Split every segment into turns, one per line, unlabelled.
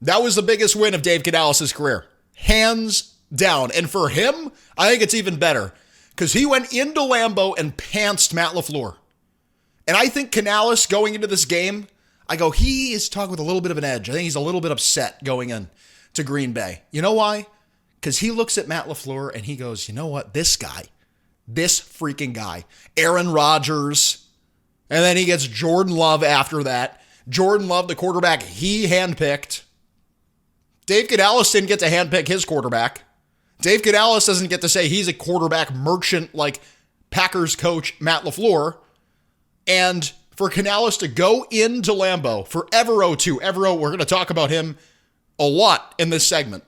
That was the biggest win of Dave Canales' career. Hands down. And for him, I think it's even better because he went into Lambeau and pantsed Matt LaFleur. And I think Canales going into this game, he is talking with a little bit of an edge. I think he's a little bit upset going in to Green Bay. You know why? Because he looks at Matt LaFleur and he goes, you know what? This freaking guy, Aaron Rodgers, and then he gets Jordan Love after that. Jordan Love, the quarterback he handpicked. Dave Canales didn't get to handpick his quarterback. Dave Canales doesn't get to say he's a quarterback merchant like Packers coach Matt LaFleur. And for Canales to go into Lambeau, for Evero too. Evero, we're going to talk about him a lot in this segment.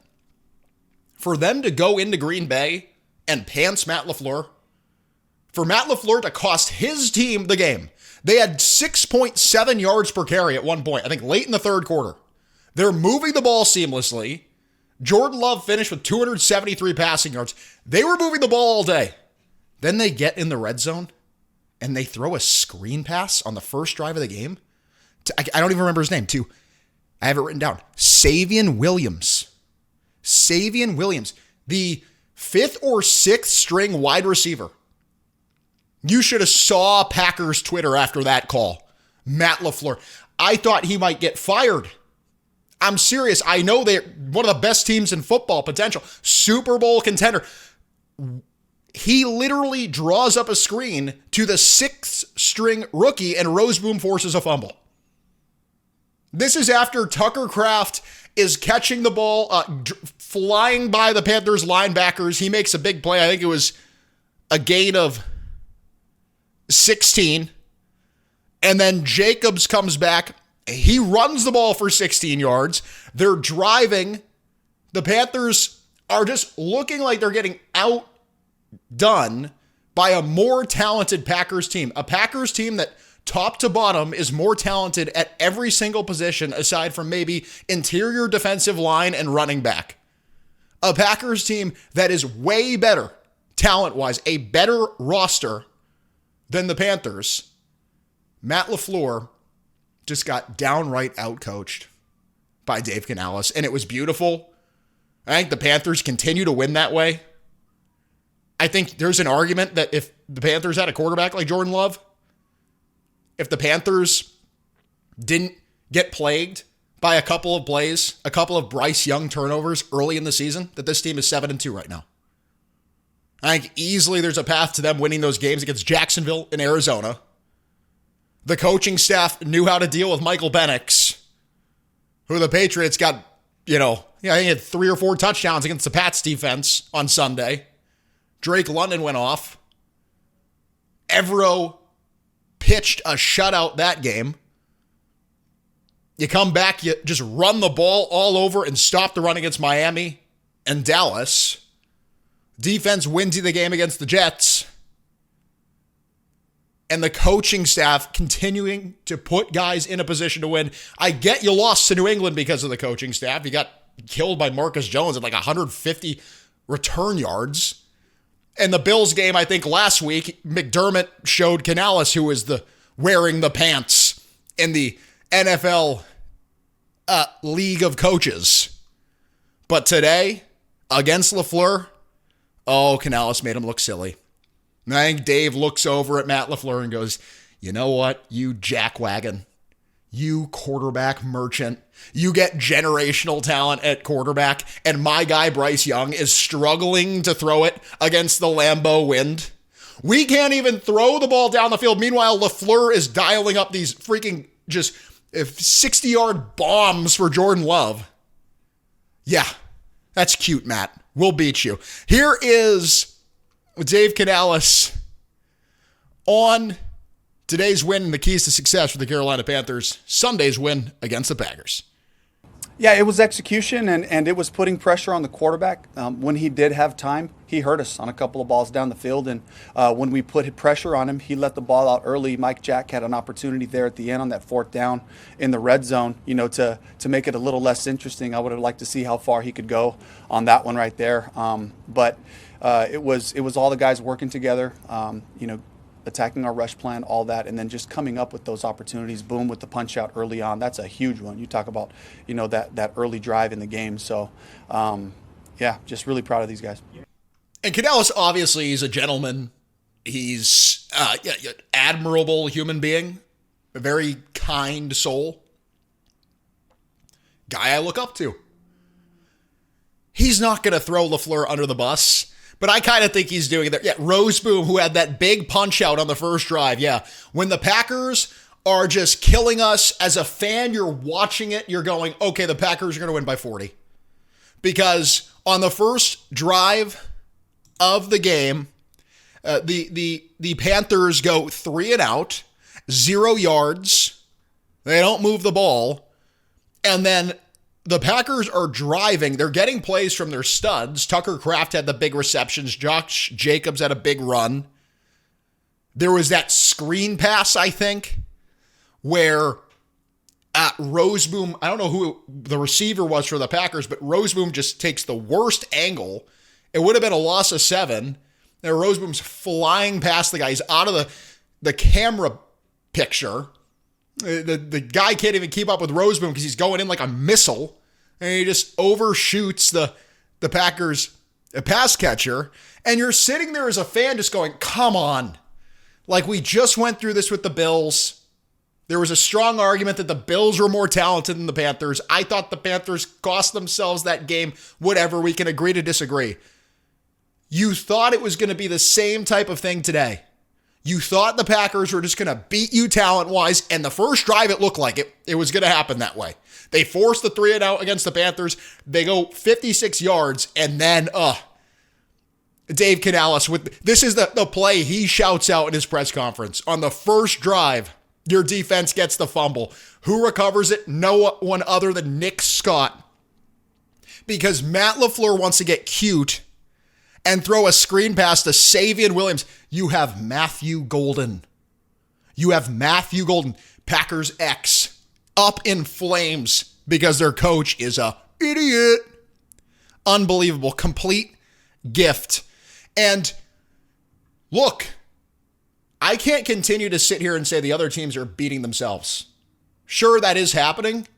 For them to go into Green Bay and pants Matt LaFleur, for Matt LaFleur to cost his team the game. They had 6.7 yards per carry at one point, I think late in the third quarter. They're moving the ball seamlessly. Jordan Love finished with 273 passing yards. They were moving the ball all day. Then they get in the red zone and they throw a screen pass on the first drive of the game. I don't even remember his name, too. I have it written down. Savion Williams. Savion Williams, the 5th or 6th string wide receiver. You should have saw Packers Twitter after that call. Matt LaFleur. I thought he might get fired. I'm serious. I know they're one of the best teams in football, potential Super Bowl contender. He literally draws up a screen to the 6th string rookie and Roseboom forces a fumble. This is after Tucker Kraft is catching the ball, flying by the Panthers linebackers. He makes a big play. I think it was a gain of 16. And then Jacobs comes back. He runs the ball for 16 yards. They're driving. The Panthers are just looking like they're getting outdone by a more talented Packers team. A Packers team that top to bottom is more talented at every single position aside from maybe interior defensive line and running back. A Packers team that is way better talent-wise, a better roster than the Panthers. Matt LaFleur just got downright outcoached by Dave Canales, and it was beautiful. I think the Panthers continue to win that way. I think there's an argument that if the Panthers had a quarterback like Jordan Love, if the Panthers didn't get plagued by a couple of plays, a couple of Bryce Young turnovers early in the season, that this team is 7-2 right now. I think easily there's a path to them winning those games against Jacksonville and Arizona. The coaching staff knew how to deal with Michael Penix, who the Patriots got, he had 3 or 4 touchdowns against the Pats defense on Sunday. Drake London went off. Evero pitched a shutout that game. You come back, you just run the ball all over and stop the run against Miami and Dallas. Defense wins you the game against the Jets. And the coaching staff continuing to put guys in a position to win. I get you lost to New England because of the coaching staff. You got killed by Marcus Jones at like 150 return yards. And the Bills game, I think last week, McDermott showed Canales who was wearing the pants in the NFL League of Coaches. But today, against LaFleur, Canales made him look silly. And I think Dave looks over at Matt LaFleur and goes, you know what, you jackwagon, you quarterback merchant, you get generational talent at quarterback, and my guy Bryce Young is struggling to throw it against the Lambeau wind. We can't even throw the ball down the field. Meanwhile, LaFleur is dialing up these freaking just 60-yard bombs for Jordan Love. Yeah, that's cute, Matt. We'll beat you. Here is Dave Canales on today's win and the keys to success for the Carolina Panthers, Sunday's win against the Packers.
Yeah, it was execution, and it was putting pressure on the quarterback. When he did have time, he hurt us on a couple of balls down the field, and when we put pressure on him, he let the ball out early. Mike Jack had an opportunity there at the end on that 4th down in the red zone, to make it a little less interesting. I would have liked to see how far he could go on that one right there. But it was all the guys working together. attacking our rush plan, all that, and then just coming up with those opportunities, boom, with the punch out early on. That's a huge one. You talk about, that early drive in the game. So, yeah, just really proud of these guys.
And Canales, obviously, he's a gentleman. He's an admirable human being, a very kind soul. Guy I look up to. He's not going to throw LaFleur under the bus, but I kind of think he's doing it there. Yeah, Roseboom, who had that big punch out on the first drive. Yeah, when the Packers are just killing us, as a fan, you're watching it, you're going, okay, the Packers are going to win by 40. Because on the first drive of the game, the Panthers go 3 and out, 0 yards. They don't move the ball. And then the Packers are driving. They're getting plays from their studs. Tucker Kraft had the big receptions. Josh Jacobs had a big run. There was that screen pass, I think, where Roseboom, I don't know who the receiver was for the Packers, but Roseboom just takes the worst angle. It would have been a loss of 7. Now Roseboom's flying past the guy. He's out of the camera picture. The guy can't even keep up with Roseboom because he's going in like a missile, and he just overshoots the Packers pass catcher. And you're sitting there as a fan just going, come on. Like, we just went through this with the Bills. There was a strong argument that the Bills were more talented than the Panthers. I thought the Panthers cost themselves that game. Whatever, we can agree to disagree. You thought it was going to be the same type of thing today. You thought the Packers were just going to beat you talent-wise, and the first drive, it looked like it was going to happen that way. They forced the 3 and out against the Panthers. They go 56 yards, and then, Dave Canales, this is the play he shouts out in his press conference. On the first drive, your defense gets the fumble. Who recovers it? No one other than Nick Scott. Because Matt LaFleur wants to get cute and throw a screen pass to Savion Williams. You have Matthew Golden. Packers X, up in flames because their coach is a idiot. Unbelievable. Complete gift. And look, I can't continue to sit here and say the other teams are beating themselves. Sure, that is happening.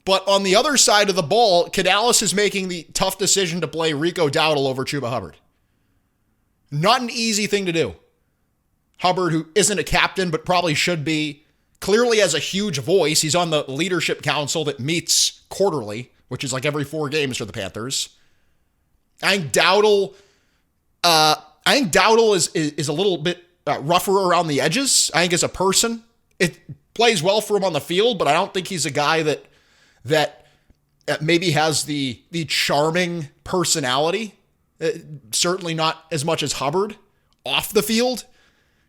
But on the other side of the ball, Canales is making the tough decision to play Rico Dowdle over Chuba Hubbard. Not an easy thing to do. Hubbard, who isn't a captain, but probably should be, clearly has a huge voice. He's on the leadership council that meets quarterly, which is like every 4 games for the Panthers. I think Dowdle is a little bit rougher around the edges. I think as a person, it plays well for him on the field, but I don't think he's a guy that maybe has the charming personality. Certainly not as much as Hubbard off the field.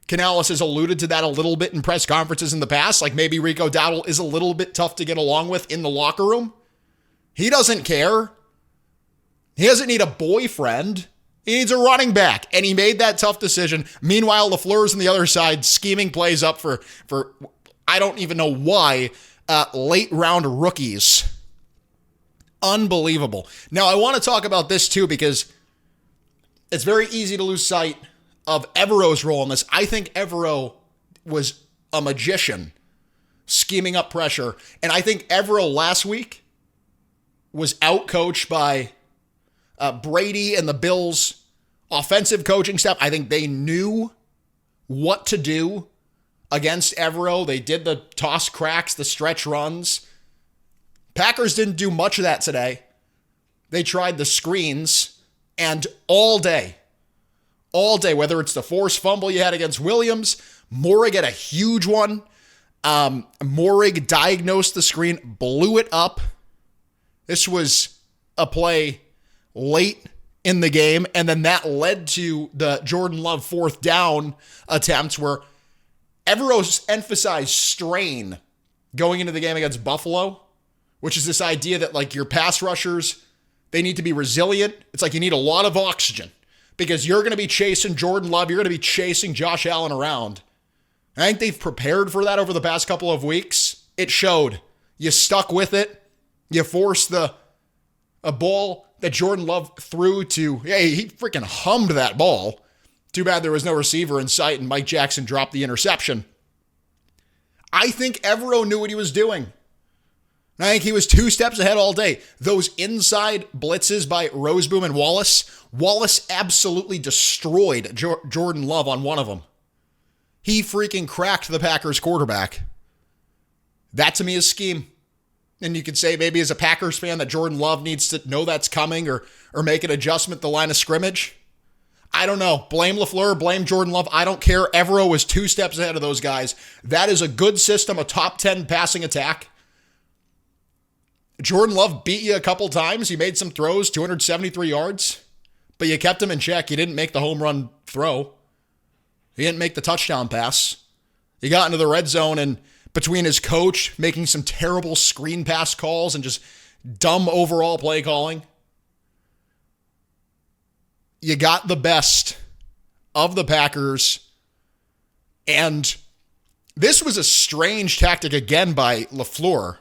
Canales has alluded to that a little bit in press conferences in the past. Like maybe Rico Dowdle is a little bit tough to get along with in the locker room. He doesn't care. He doesn't need a boyfriend. He needs a running back. And he made that tough decision. Meanwhile, LaFleur's on the other side scheming plays up for I don't even know why, late round rookies. Unbelievable. Now, I want to talk about this too because it's very easy to lose sight of Evero's role in this. I think Evero was a magician scheming up pressure. And I think Evero last week was outcoached by Brady and the Bills' offensive coaching staff. I think they knew what to do against Evero. They did the toss cracks, the stretch runs. Packers didn't do much of that today. They tried the screens. And all day, whether it's the forced fumble you had against Williams, Morig had a huge one. Morig diagnosed the screen, blew it up. This was a play late in the game, and then that led to the Jordan Love 4th down attempts where Evero's emphasized strain going into the game against Buffalo, which is this idea that like your pass rushers, they need to be resilient. It's like you need a lot of oxygen because you're going to be chasing Jordan Love. You're going to be chasing Josh Allen around. I think they've prepared for that over the past couple of weeks. It showed. You stuck with it. You forced a ball that Jordan Love threw to, he freaking hummed that ball Too bad there was no receiver in sight and Mike Jackson dropped the interception. I think Evero knew what he was doing. And I think he was 2 steps ahead all day. Those inside blitzes by Roseboom and Wallace absolutely destroyed Jordan Love on one of them. He freaking cracked the Packers quarterback. That to me is scheme. And you could say maybe as a Packers fan that Jordan Love needs to know that's coming or make an adjustment at the line of scrimmage. I don't know. Blame LaFleur, blame Jordan Love. I don't care. Evero was 2 steps ahead of those guys. That is a good system, a top 10 passing attack. Jordan Love beat you a couple times. He made some throws, 273 yards, but you kept him in check. You didn't make the home run throw. He didn't make the touchdown pass. He got into the red zone, and between his coach making some terrible screen pass calls and just dumb overall play calling, you got the best of the Packers. And this was a strange tactic again by LaFleur,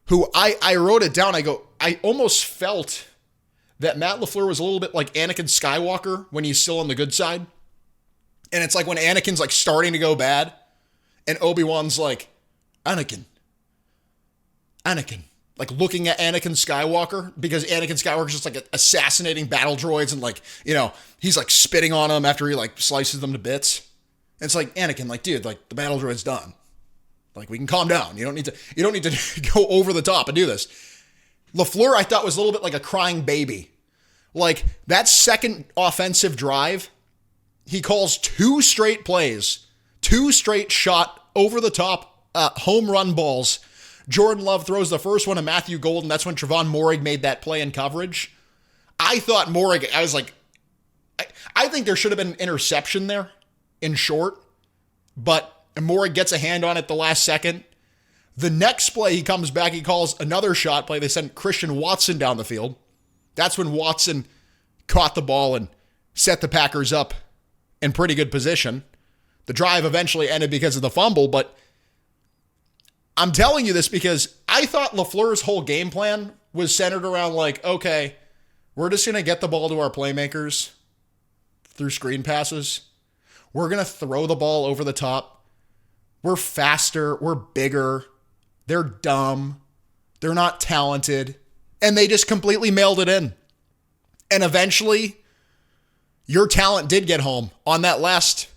who I wrote it down. I almost felt that Matt LaFleur was a little bit like Anakin Skywalker when he's still on the good side. And it's like when Anakin's like starting to go bad and Obi-Wan's like, Anakin. Like looking at Anakin Skywalker because Anakin Skywalker's just like assassinating battle droids and like, he's like spitting on them after he like slices them to bits. And it's like, Anakin, like, dude, like the battle droid's done. Like we can calm down. You don't need to go over the top and do this. LaFleur, I thought, was a little bit like a crying baby. Like that second offensive drive, he calls 2 straight plays, 2 straight shot over the top home run balls. Jordan Love throws the first one to Matthew Golden. That's when Trevon Moehrig made that play in coverage. I thought Moehrig, I was like, I think there should have been an interception there in short, but Moehrig gets a hand on it the last second. The next play, he comes back, he calls another shot play. They send Christian Watson down the field. That's when Watson caught the ball and set the Packers up in pretty good position. The drive eventually ended because of the fumble, but I'm telling you this because I thought LaFleur's whole game plan was centered around like, okay, we're just going to get the ball to our playmakers through screen passes. We're going to throw the ball over the top. We're faster. We're bigger. They're dumb. They're not talented. And they just completely mailed it in. And eventually, your talent did get home on that last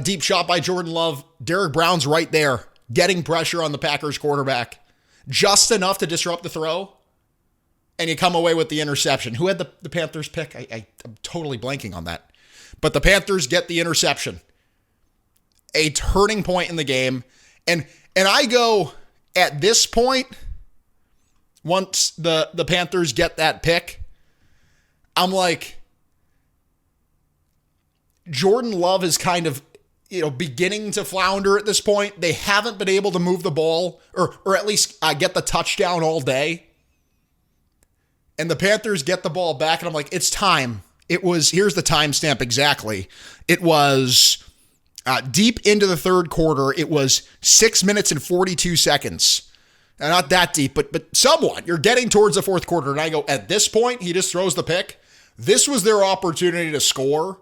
deep shot by Jordan Love. Derrick Brown's right there, getting pressure on the Packers quarterback. Just enough to disrupt the throw. And you come away with the interception. Who had the Panthers pick? I'm totally blanking on that. But the Panthers get the interception. A turning point in the game. And I go, at this point, once the Panthers get that pick, I'm like, Jordan Love is kind of, beginning to flounder at this point. They haven't been able to move the ball or at least get the touchdown all day. And the Panthers get the ball back, and I'm like, it's time. Here's the timestamp exactly. It was deep into the third quarter. It was 6 minutes and 42 seconds. Not that deep, but somewhat. You're getting towards the fourth quarter. And I go, at this point, he just throws the pick. This was their opportunity to score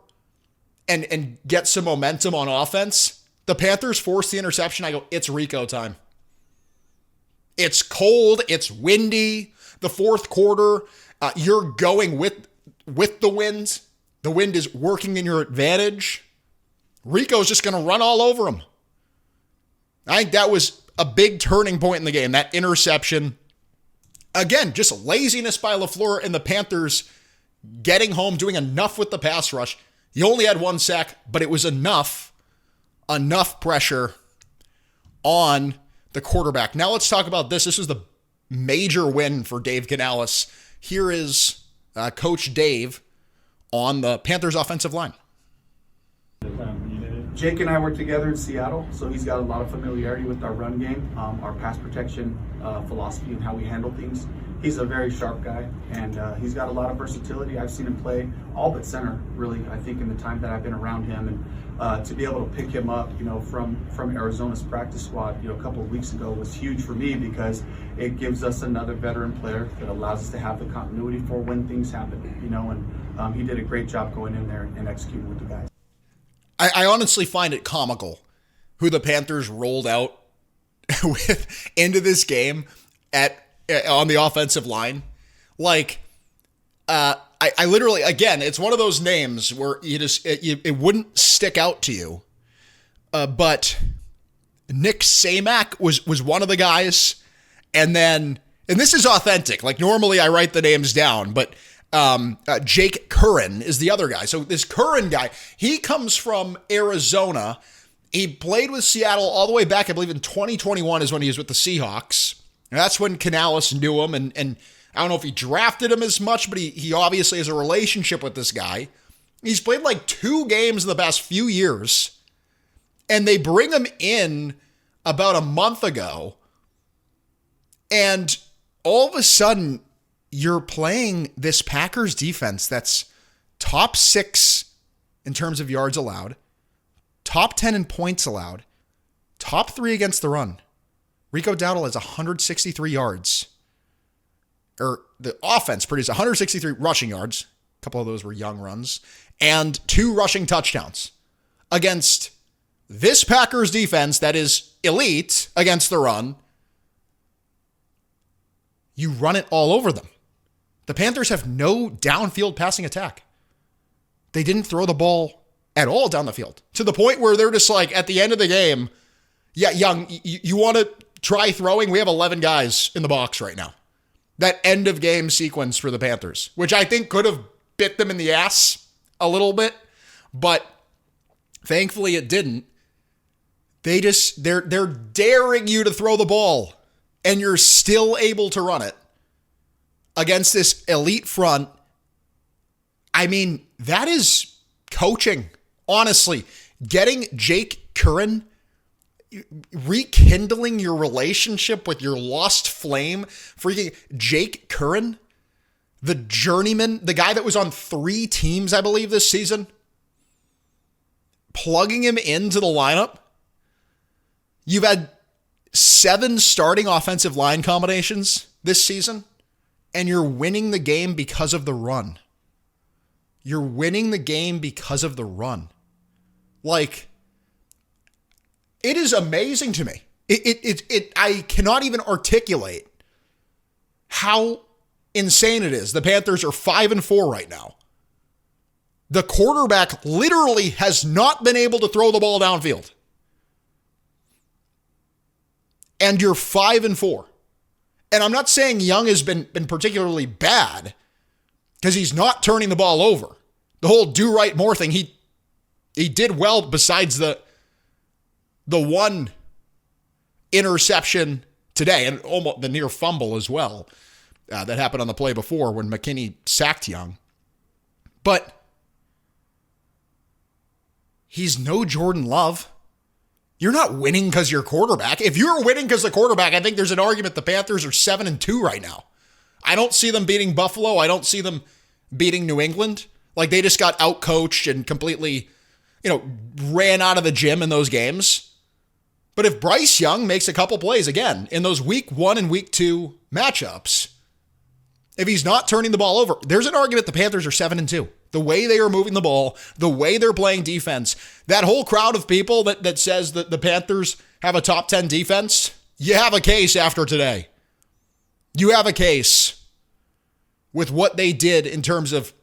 and get some momentum on offense. The Panthers forced the interception. I go, it's Rico time. It's cold. It's windy. The fourth quarter, you're going with the wind. The wind is working in your advantage. Rico's just going to run all over him. I think that was a big turning point in the game, that interception. Again, just laziness by LaFleur and the Panthers getting home, doing enough with the pass rush. He only had 1 sack, but it was enough pressure on the quarterback. Now let's talk about this. This was the major win for Dave Canales. Here is Coach Dave on the Panthers offensive line.
Jake and I work together in Seattle, so he's got a lot of familiarity with our run game, our pass protection philosophy, and how we handle things. He's a very sharp guy, and he's got a lot of versatility. I've seen him play all but center, really, I think, in the time that I've been around him. And to be able to pick him up, from Arizona's practice squad, a couple of weeks ago was huge for me, because it gives us another veteran player that allows us to have the continuity for when things happen, and he did a great job going in there and executing with the guys.
I honestly find it comical who the Panthers rolled out with into this game on the offensive line. Like, I literally, again, it's one of those names where it wouldn't stick out to you. But Nick Samac was one of the guys. And this is authentic. Like, normally I write the names down, but Jake Curran is the other guy. So this Curran guy, he comes from Arizona. He played with Seattle all the way back, I believe in 2021 is when he was with the Seahawks. And that's when Canales knew him. And I don't know if he drafted him as much, but he obviously has a relationship with this guy. He's played like 2 games in the past few years. And they bring him in about a month ago. And all of a sudden, you're playing this Packers defense that's top 6 in terms of yards allowed, top 10 in points allowed, top 3 against the run. Rico Dowdle has 163 yards. Or the offense produced 163 rushing yards. A couple of those were young runs. And 2 rushing touchdowns against this Packers defense that is elite against the run. You run it all over them. The Panthers have no downfield passing attack. They didn't throw the ball at all down the field, to the point where they're just like, at the end of the game, yeah, Young, you want to try throwing? We have 11 guys in the box right now. That end of game sequence for the Panthers, which I think could have bit them in the ass a little bit, but thankfully it didn't. They're daring you to throw the ball, and you're still able to run it against this elite front. I mean, that is coaching. Honestly, getting Jake Curran, rekindling your relationship with your lost flame, freaking Jake Curran, the journeyman, the guy that was on 3 teams, I believe, this season, plugging him into the lineup. You've had 7 starting offensive line combinations this season, and you're winning the game because of the run. You're winning the game because of the run. Like, it is amazing to me. I cannot even articulate how insane it is. The Panthers are 5-4 right now. The quarterback literally has not been able to throw the ball downfield. And you're 5-4. And I'm not saying Young has been particularly bad, because he's not turning the ball over. The whole do right more thing, he did well, besides the one interception today, and almost the near fumble as well, that happened on the play before when McKinney sacked Young. But he's no Jordan Love. You're not winning because you're quarterback. If you're winning because the quarterback, I think there's an argument the Panthers are 7-2 right now. I don't see them beating Buffalo. I don't see them beating New England. Like, they just got outcoached and completely, ran out of the gym in those games. But if Bryce Young makes a couple plays, again, in those week 1 and week 2 matchups, if he's not turning the ball over, there's an argument the Panthers are 7-2. The way they are moving the ball, the way they're playing defense, that whole crowd of people that says that the Panthers have a top 10 defense, you have a case after today. You have a case with what they did in terms of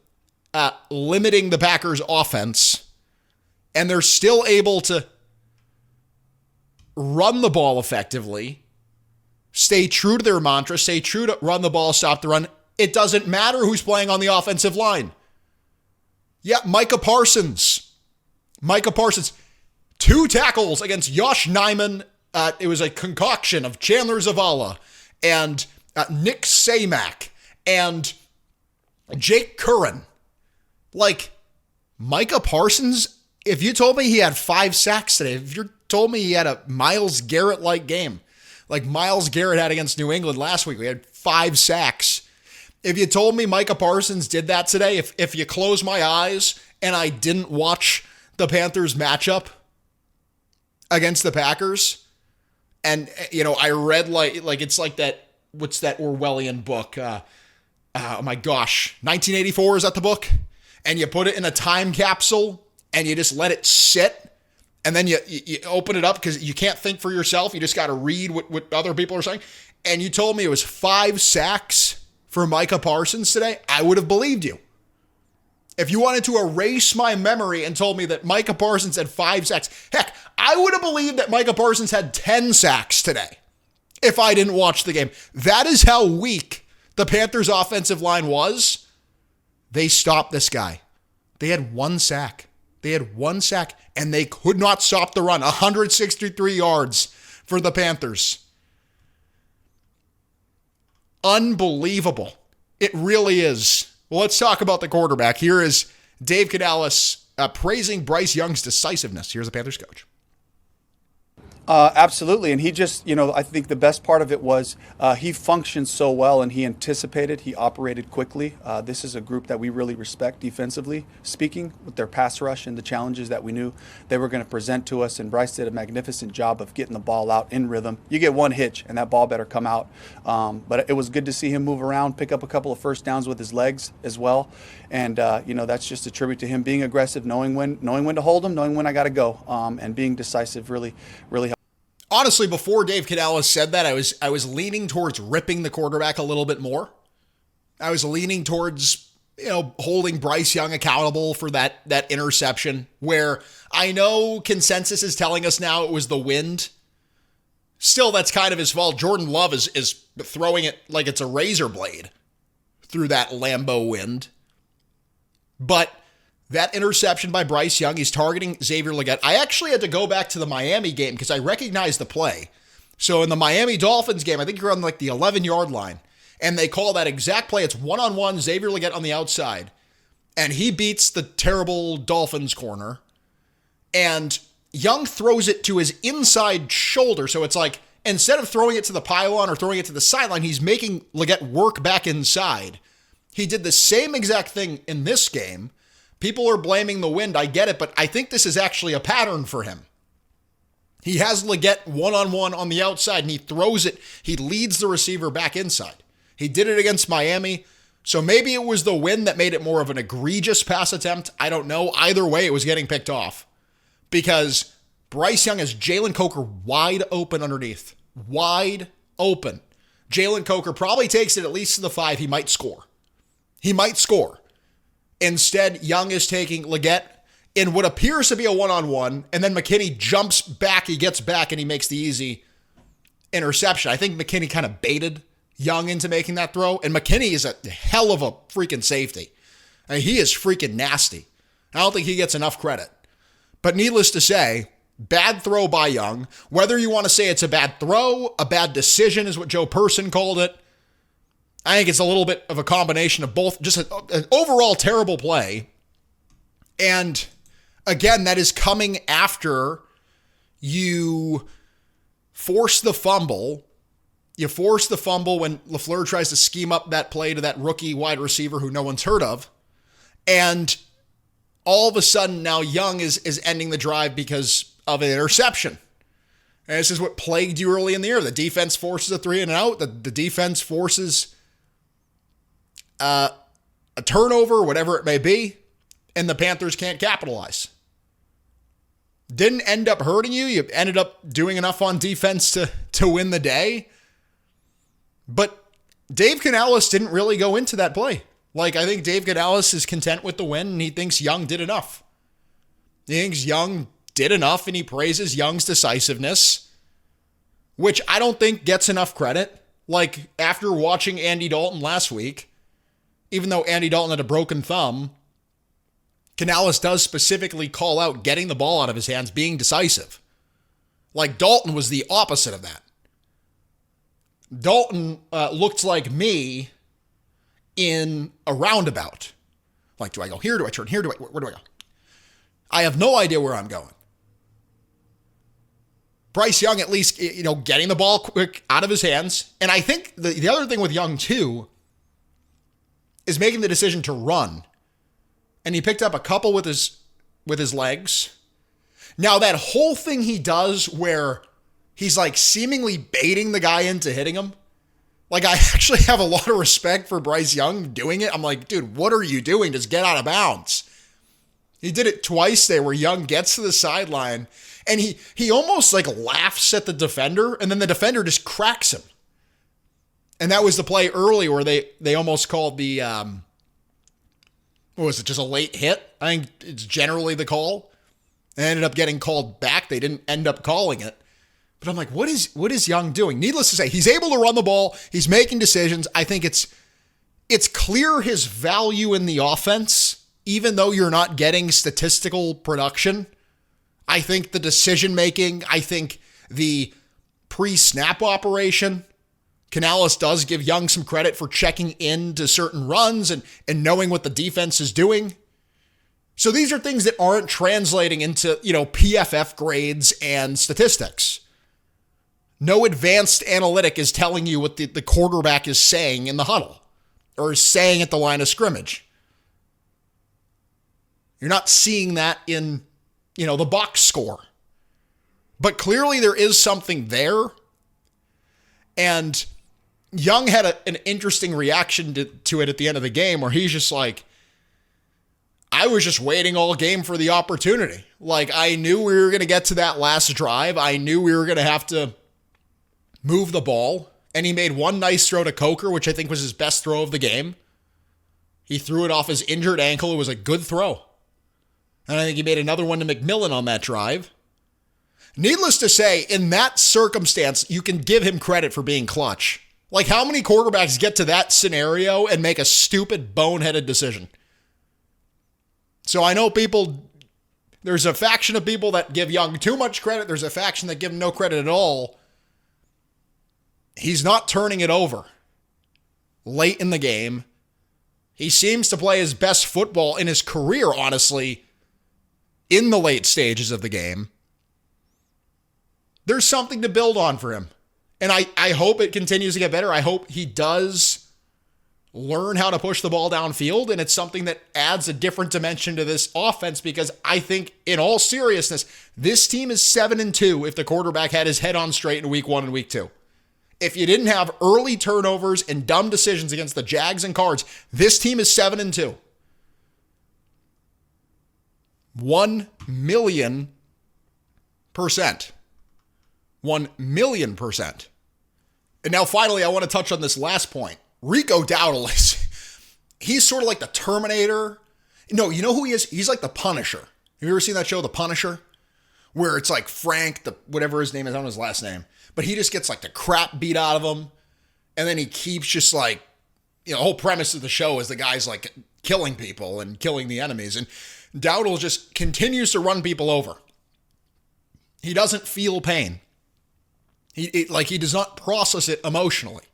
limiting the Packers' offense, and they're still able to run the ball effectively, stay true to their mantra, stay true to run the ball, stop the run. It doesn't matter who's playing on the offensive line. Yeah, Micah Parsons. 2 tackles against Josh Nijman. It was a concoction of Chandler Zavala and Nick Samac and Jake Curran. Like, Micah Parsons if you told me he had 5 sacks today, if you told me he had a Myles Garrett-like game, like Myles Garrett had against New England last week, we had 5 sacks. If you told me Micah Parsons did that today, if you close my eyes and I didn't watch the Panthers matchup against the Packers, and, I read like it's like that, what's that Orwellian book? Oh my gosh, 1984, is that the book? And you put it in a time capsule and you just let it sit, and then you open it up because you can't think for yourself. You just got to read what other people are saying. And you told me it was 5 sacks for Micah Parsons today, I would have believed you. If you wanted to erase my memory and told me that Micah Parsons had 5 sacks, heck, I would have believed that Micah Parsons had 10 sacks today if I didn't watch the game. That is how weak the Panthers' offensive line was. They stopped this guy. They had 1 sack. And they could not stop the run. 163 yards for the Panthers. Unbelievable. It really is. Well, let's talk about the quarterback. Here is Dave Canales praising Bryce Young's decisiveness. Here's the Panthers coach.
Absolutely. And he just, I think the best part of it was he functioned so well and he anticipated, he operated quickly. This is a group that we really respect defensively speaking, with their pass rush and the challenges that we knew they were going to present to us. And Bryce did a magnificent job of getting the ball out in rhythm. You get one hitch and that ball better come out. But it was good to see him move around, pick up a couple of first downs with his legs as well. And, that's just a tribute to him being aggressive, knowing when to hold him, knowing when I got to go, and being decisive really helped.
Honestly, before Dave Canales said that, I was leaning towards ripping the quarterback a little bit more. I was leaning towards, holding Bryce Young accountable for that interception, where I know consensus is telling us now it was the wind. Still, that's kind of his fault. Jordan Love is throwing it like it's a razor blade through that Lambeau wind. But that interception by Bryce Young, he's targeting Xavier Legette. I actually had to go back to the Miami game because I recognized the play. So in the Miami Dolphins game, I think you're on like the 11-yard line, and they call that exact play. It's one-on-one, Xavier Legette on the outside, and he beats the terrible Dolphins corner, and Young throws it to his inside shoulder. So it's like, instead of throwing it to the pylon or throwing it to the sideline, he's making Legette work back inside. He did the same exact thing in this game. People are blaming the wind, I get it, but I think this is actually a pattern for him. He has Legette one-on-one on the outside, and he throws it. He leads the receiver back inside. He did it against Miami, so maybe it was the wind that made it more of an egregious pass attempt. I don't know. Either way, it was getting picked off because Bryce Young has Jalen Coker wide open underneath. Wide open. Jalen Coker probably takes it at least to the 5. He might score. Instead, Young is taking Legette in what appears to be a one-on-one, and then McKinney jumps back, he gets back, and he makes the easy interception. I think McKinney kind of baited Young into making that throw, and McKinney is a hell of a freaking safety. I mean, he is freaking nasty. I don't think he gets enough credit. But needless to say, bad throw by Young. Whether you want to say it's a bad throw, a bad decision is what Joe Person called it. I think it's a little bit of a combination of both, just an overall terrible play. And again, that is coming after you force the fumble. You force the fumble when LaFleur tries to scheme up that play to that rookie wide receiver who no one's heard of. And all of a sudden now Young is ending the drive because of an interception. And this is what plagued you early in the year. The defense forces a 3-and-out. The defense forces a turnover, whatever it may be, and the Panthers can't capitalize. Didn't end up hurting you. You ended up doing enough on defense to win the day. But Dave Canales didn't really go into that play. Like, I think Dave Canales is content with the win, and he thinks Young did enough. He thinks Young did enough, and he praises Young's decisiveness, which I don't think gets enough credit. Like, after watching Andy Dalton last week, even though Andy Dalton had a broken thumb, Canales does specifically call out getting the ball out of his hands, being decisive. Like, Dalton was the opposite of that. Dalton looked like me in a roundabout. Like, do I go here? Do I turn here? Where do I go? I have no idea where I'm going. Bryce Young, at least, getting the ball quick out of his hands. And I think the other thing with Young, too, is making the decision to run. And he picked up a couple with his legs. Now, that whole thing he does where he's like seemingly baiting the guy into hitting him. Like, I actually have a lot of respect for Bryce Young doing it. I'm like, dude, what are you doing? Just get out of bounds. He did it twice there where Young gets to the sideline and he almost like laughs at the defender and then the defender just cracks him. And that was the play early where they almost called the, what was it, just a late hit? I think it's generally the call. It ended up getting called back. They didn't end up calling it. But I'm like, what is Young doing? Needless to say, he's able to run the ball. He's making decisions. I think it's clear his value in the offense, even though you're not getting statistical production. I think the decision-making, I think the pre-snap operation, Canales does give Young some credit for checking into certain runs and knowing what the defense is doing. So these are things that aren't translating into, PFF grades and statistics. No advanced analytic is telling you what the quarterback is saying in the huddle or is saying at the line of scrimmage. You're not seeing that in, the box score. But clearly there is something there. And Young had an interesting reaction to it at the end of the game where he's just like, I was just waiting all game for the opportunity. Like, I knew we were going to get to that last drive. I knew we were going to have to move the ball. And he made one nice throw to Coker, which I think was his best throw of the game. He threw it off his injured ankle. It was a good throw. And I think he made another one to McMillan on that drive. Needless to say, in that circumstance, you can give him credit for being clutch. Like, how many quarterbacks get to that scenario and make a stupid, boneheaded decision? So I know there's a faction of people that give Young too much credit. There's a faction that give him no credit at all. He's not turning it over late in the game. He seems to play his best football in his career, honestly, in the late stages of the game. There's something to build on for him. And I hope it continues to get better. I hope he does learn how to push the ball downfield, and it's something that adds a different dimension to this offense because I think, in all seriousness, this team is 7-2 if the quarterback had his head on straight in week 1 and week 2. If you didn't have early turnovers and dumb decisions against the Jags and Cards, this team is 7-2. 1,000,000%. 1,000,000%. And now finally, I want to touch on this last point. Rico Dowdle he's sort of like the Terminator. No, you know who he is? He's like the Punisher. Have you ever seen that show, The Punisher? Where it's like Frank, whatever his name is, I don't know his last name. But he just gets like the crap beat out of him. And then he keeps just like, the whole premise of the show is the guy's like killing people and killing the enemies. And Dowdle just continues to run people over. He doesn't feel pain. He does not process it emotionally.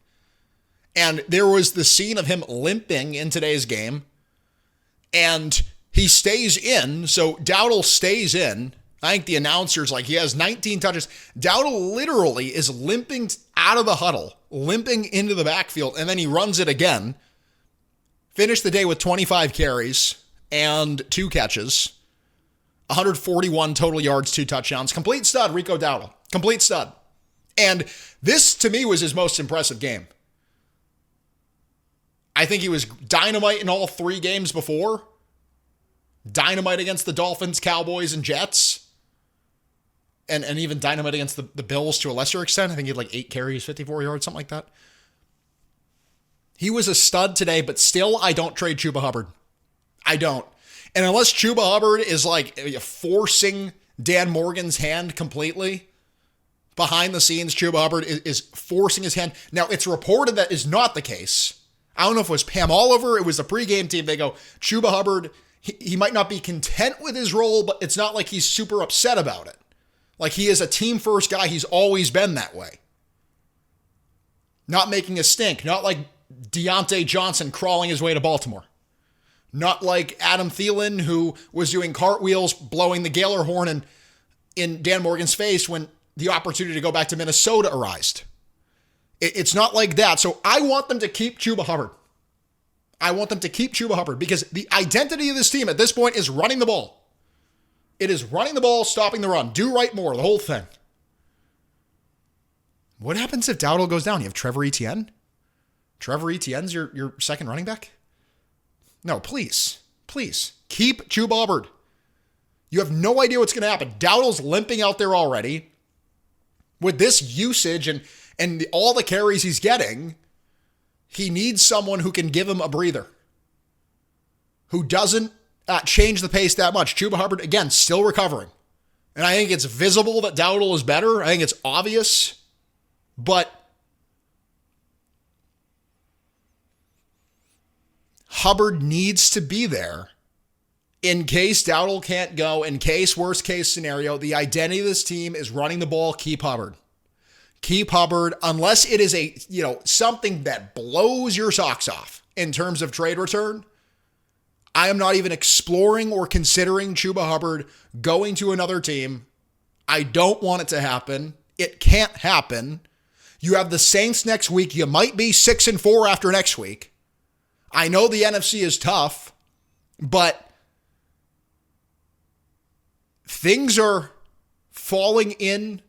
And there was the scene of him limping in today's game. And he stays in. So Dowdle stays in. I think the announcer's like, he has 19 touches. Dowdle literally is limping out of the huddle, limping into the backfield, and then he runs it again. Finished the day with 25 carries and 2 catches. 141 total yards, 2 touchdowns. Complete stud, Rico Dowdle. Complete stud. And this, to me, was his most impressive game. I think he was dynamite in all 3 games before. Dynamite against the Dolphins, Cowboys, and Jets. And even dynamite against the Bills to a lesser extent. I think he had like 8 carries, 54 yards, something like that. He was a stud today, but still, I don't trade Chuba Hubbard. I don't. And unless Chuba Hubbard is like forcing Dan Morgan's hand completely, behind the scenes, Chuba Hubbard is forcing his hand. Now, it's reported that is not the case. I don't know if it was Pam Oliver. It was the pregame team. They go, Chuba Hubbard, he might not be content with his role, but it's not like he's super upset about it. Like, he is a team-first guy. He's always been that way. Not making a stink. Not like Deontay Johnson crawling his way to Baltimore. Not like Adam Thielen, who was doing cartwheels, blowing the Gaylor horn in Dan Morgan's face when the opportunity to go back to Minnesota arose. It's not like that. So I want them to keep Chuba Hubbard. I want them to keep Chuba Hubbard because the identity of this team at this point is running the ball. It is running the ball, stopping the run. Do right more, the whole thing. What happens if Dowdle goes down? You have Trevor Etienne? Trevor Etienne's your second running back? No, please. Keep Chuba Hubbard. You have no idea what's going to happen. Dowdle's limping out there already. With this usage and all the carries he's getting, he needs someone who can give him a breather. Who doesn't change the pace that much. Chuba Hubbard, again, still recovering. And I think it's visible that Dowdle is better. I think it's obvious. But Hubbard needs to be there in case Dowdle can't go, in case worst case scenario. The identity of this team is running the ball. Keep Hubbard. Keep Hubbard unless it is something that blows your socks off in terms of trade return. I am not even exploring or considering Chuba Hubbard going to another team. I don't want it to happen. It can't happen. You have the Saints next week. You might be 6-4 after next week. I know the NFC is tough, but things are falling in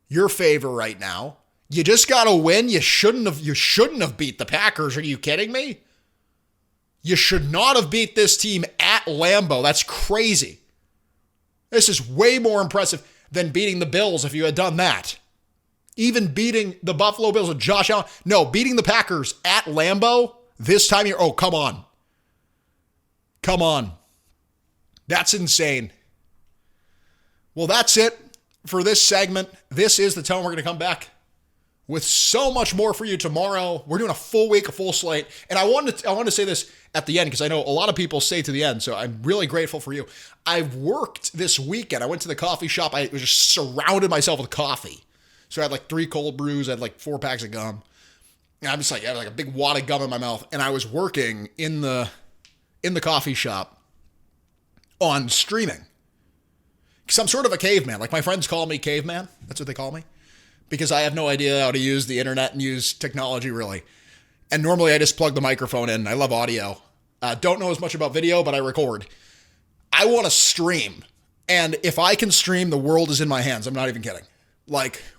your favor right now. You just got to win. You shouldn't have beat the Packers. Are you kidding me? You should not have beat this team at Lambeau. That's crazy. This is way more impressive than beating the Bills if you had done that. Even beating the Buffalo Bills with Josh Allen. No, beating the Packers at Lambeau this time here. Oh, come on. Come on. That's insane. Well, that's it for this segment. This is The Tone. We're going to come back with so much more for you tomorrow. We're doing a full week, a full slate. And I wanted to say this at the end because I know a lot of people stay to the end, so I'm really grateful for you. I've worked this weekend. I went to the coffee shop. I was just surrounded myself with coffee. So I had 3 cold brews. I had 4 packs of gum. And I'm just I had a big wad of gum in my mouth. And I was working in the coffee shop on streaming. Because I'm sort of a caveman. My friends call me caveman. That's what they call me. Because I have no idea how to use the internet and use technology, really. And normally I just plug the microphone in. I love audio. Don't know as much about video, but I record. I want to stream. And if I can stream, the world is in my hands. I'm not even kidding.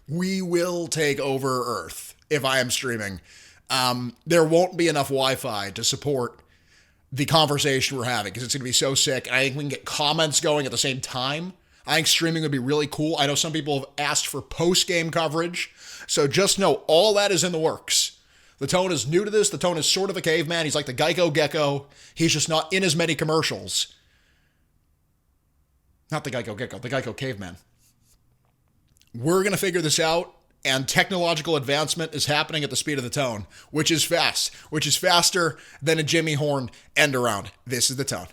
We will take over Earth if I am streaming. There won't be enough Wi-Fi to support the conversation we're having because it's going to be so sick. And I think we can get comments going at the same time. I think streaming would be really cool. I know some people have asked for post-game coverage. So just know all that is in the works. The Tone is new to this. The Tone is sort of a caveman. He's like the Geico Gecko. He's just not in as many commercials. Not the Geico Gecko, the Geico Caveman. We're going to figure this out, and technological advancement is happening at the speed of the Tone, which is fast, which is faster than a Jimmy Horn end around. This is the Tone.